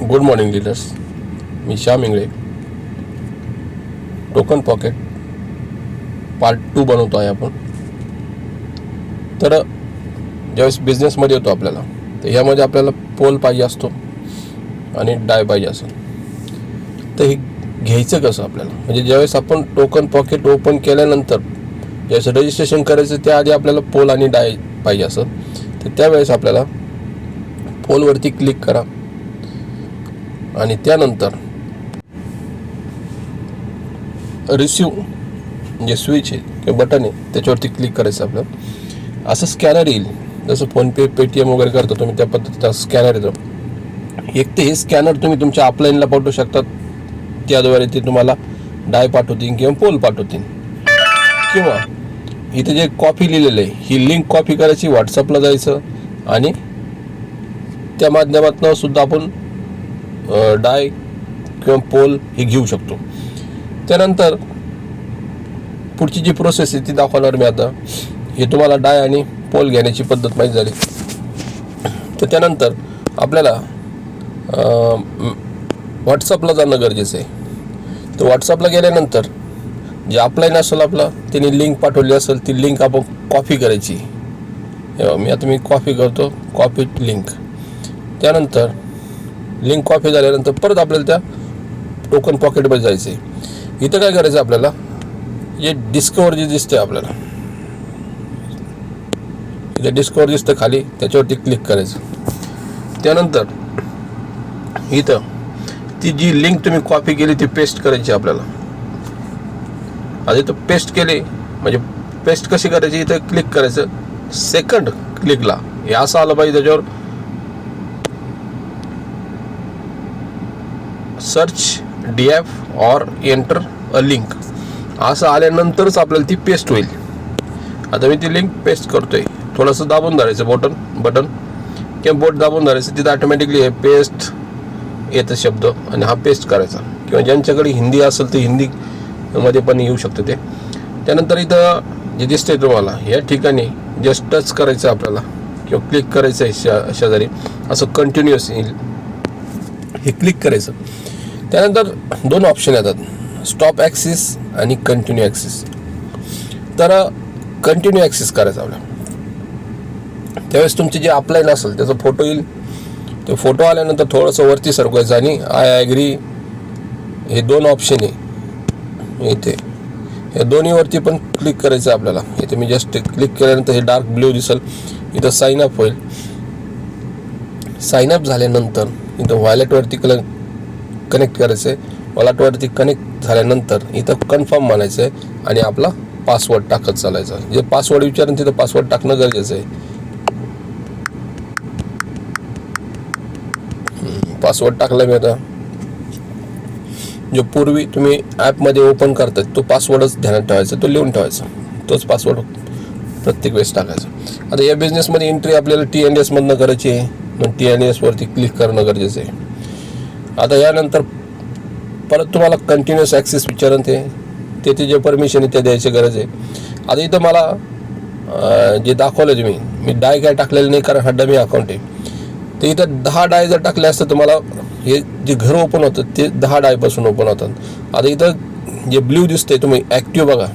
Good morning leaders. मी Shyam Ingale. Token pocket part 2 बनवतो आहे आपण. तर ज्यावेळेस बिझनेसमध्ये येतो आपल्याला, तर ह्यामध्ये आपल्याला पोल पाहिजे असतो आणि डाय पाहिजे असेल. तर हे घ्यायचं कसं आपल्याला, म्हणजे ज्यावेळेस आपण टोकन पॉकेट ओपन केल्यानंतर ज्यावेळेस रजिस्ट्रेशन करायचं त्याआधी आपल्याला पोल आणि डाय पाहिजे असेल, तर त्यावेळेस आपल्याला पोलवरती क्लिक करा आणि त्यानंतर रिसिव्ह जे स्विच आहे किंवा बटन आहे त्याच्यावरती क्लिक करायचं आपल्याला. असं स्कॅनर येईल, जसं फोनपे पेटीएम वगैरे करतो तुम्ही त्या पद्धतीचा स्कॅनर येतो. एक तर हे स्कॅनर तुम्ही तुमच्या अपलाईनला पाठवू शकतात, त्याद्वारे ते तुम्हाला डाय पाठवतील किंवा पोल पाठवतील. किंवा इथे जे कॉपी लिहिलेलं आहे ही लिंक कॉपी करायची, व्हॉट्सअपला जायचं आणि त्या माध्यमातून सुद्धा आपण डाय किंवा पोल हे घेऊ शकतो. त्यानंतर पुढची जी प्रोसेस आहे ती दाखवणार मी आता. हे तुम्हाला डाय आणि पोल घेण्याची पद्धत माहीत झाली. तर त्यानंतर आपल्याला व्हॉट्सअपला जाणं गरजेचं आहे. तर व्हॉट्सअपला गेल्यानंतर जे अपलाईन असेल आपला, त्यांनी लिंक पाठवली असेल ती लिंक आपण कॉपी करायची. मी कॉपी करतो, कॉपी लिंक. त्यानंतर लिंक कॉपी झाल्यानंतर परत आपल्याला त्या टोकन पॉकेटमध्ये जायचं आहे. इथं काय करायचं आपल्याला, जे डिस्कवर जे दिसतंय आपल्याला, इथे डिस्कवर दिसतं खाली, त्याच्यावरती क्लिक करायचं. त्यानंतर इथं ती जी लिंक तुम्ही कॉपी केली ती पेस्ट करायची आपल्याला. आता इथं पेस्ट केली म्हणजे पेस्ट कशी करायची, इथं क्लिक करायचं. सेकंड क्लिकला हे असं आलं पाहिजे, त्याच्यावर सर्च DF और एंटर अ लिंक असं आल्यानंतरच आपल्याला ती पेस्ट होईल. आता मी ती लिंक पेस्ट करतोय. थोडंसं दाबून धरायचं बटन किंवा बोट दाबून धरायचं, तिथं ऑटोमॅटिकली हे पेस्ट येतं शब्द आणि हा पेस्ट करायचा. किंवा ज्यांच्याकडे हिंदी असेल तर हिंदीमध्ये पण येऊ शकतं ते. त्यानंतर इथं जे दिसतंय तुम्हाला या ठिकाणी जस्ट टच करायचं आपल्याला किंवा क्लिक करायचं आहे शेजारी, असं कंटिन्युअस येईल, हे क्लिक करायचं. त्यानंतर 2 ऑप्शन येतात, स्टॉप ॲक्सिस आणि कंटिन्यू ॲक्सिस. तर कंटिन्यू ॲक्सिस करायचं आपल्याला. त्यावेळेस तुमचे जे अपलाईन असेल त्याचा फोटो येईल. ते फोटो आल्यानंतर थोडंसं वरती सरकवायचं आणि आय ॲग्री हे 2 ऑप्शन आहे इथे, या दोन्हीवरती पण क्लिक करायचं आपल्याला. इथे मी जस्ट क्लिक केल्यानंतर हे डार्क ब्ल्यू दिसेल, इथं साइन अप होईल. साइन अप झाल्यानंतर इथं वॉलेटवरती कनेक्ट करायचं आहे. वॉलेटवरती कनेक्ट झाल्यानंतर इथं कन्फर्म म्हणायचं आहे आणि आपला पासवर्ड टाकत चालायचा. जे पासवर्ड विचारून तिथं पासवर्ड टाकणं गरजेचं आहे. पासवर्ड टाकला मी आता. जो पूर्वी तुम्ही ॲपमध्ये ओपन करतात तो पासवर्डच ध्यानात ठेवायचा, तो लिहून ठेवायचा, तोच पासवर्ड प्रत्येक वेळेस टाकायचा. आता या बिझनेसमध्ये एंट्री आपल्याला TNDS मधनं करायची आहे, मग TNDS वरती क्लिक करणं गरजेचं आहे. आता यानंतर परत तुम्हाला कंटिन्युअस ॲक्सेस विचारून ते जे परमिशन आहे ते द्यायची गरज आहे. आता इथं मला जे दाखवलं मी डाय काय टाकलेलं नाही, कारण हा डमी अकाउंट आहे. तर इथं 10 डाय जर टाकले असतं तुम्हाला हे जे घर ओपन होतं ते 10 डायपासून ओपन होतात. आता इथं जे ब्ल्यू दिसतंय तुम्ही ॲक्टिव्ह बघा,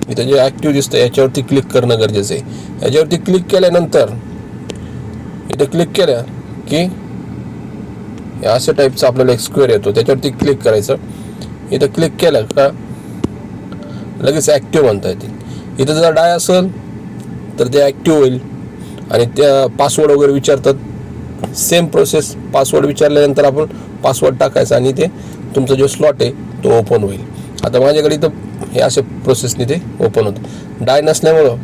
इथं जे ॲक्टिव्ह दिसतं याच्यावरती क्लिक करणं गरजेचं आहे. याच्यावरती क्लिक केल्यानंतर इथं क्लिक केलं की अशा टाईपचा आपल्याला एक स्क्वेअर येतो, त्याच्यावरती क्लिक करायचं. इथं क्लिक केलं का लगेच ॲक्टिव्ह म्हणता येते. इथं जर डाय असेल तर ते ॲक्टिव्ह होईल आणि त्या पासवर्ड वगैरे विचारतात. सेम प्रोसेस, पासवर्ड विचारल्यानंतर आपण पासवर्ड टाकायचा आणि ते तुमचा जो स्लॉट आहे तो ओपन होईल. आता माझ्याकडे इथं हे अशा प्रोसेसने ते ओपन होतं. डाय नसल्यामुळं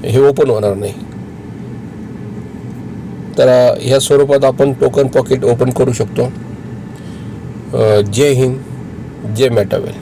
हे ओपन होणार नाही. तर ह्या स्वरूपात आपण टोकन पॉकेट ओपन करू शकतो. जय हिंद, जय मेटावेल.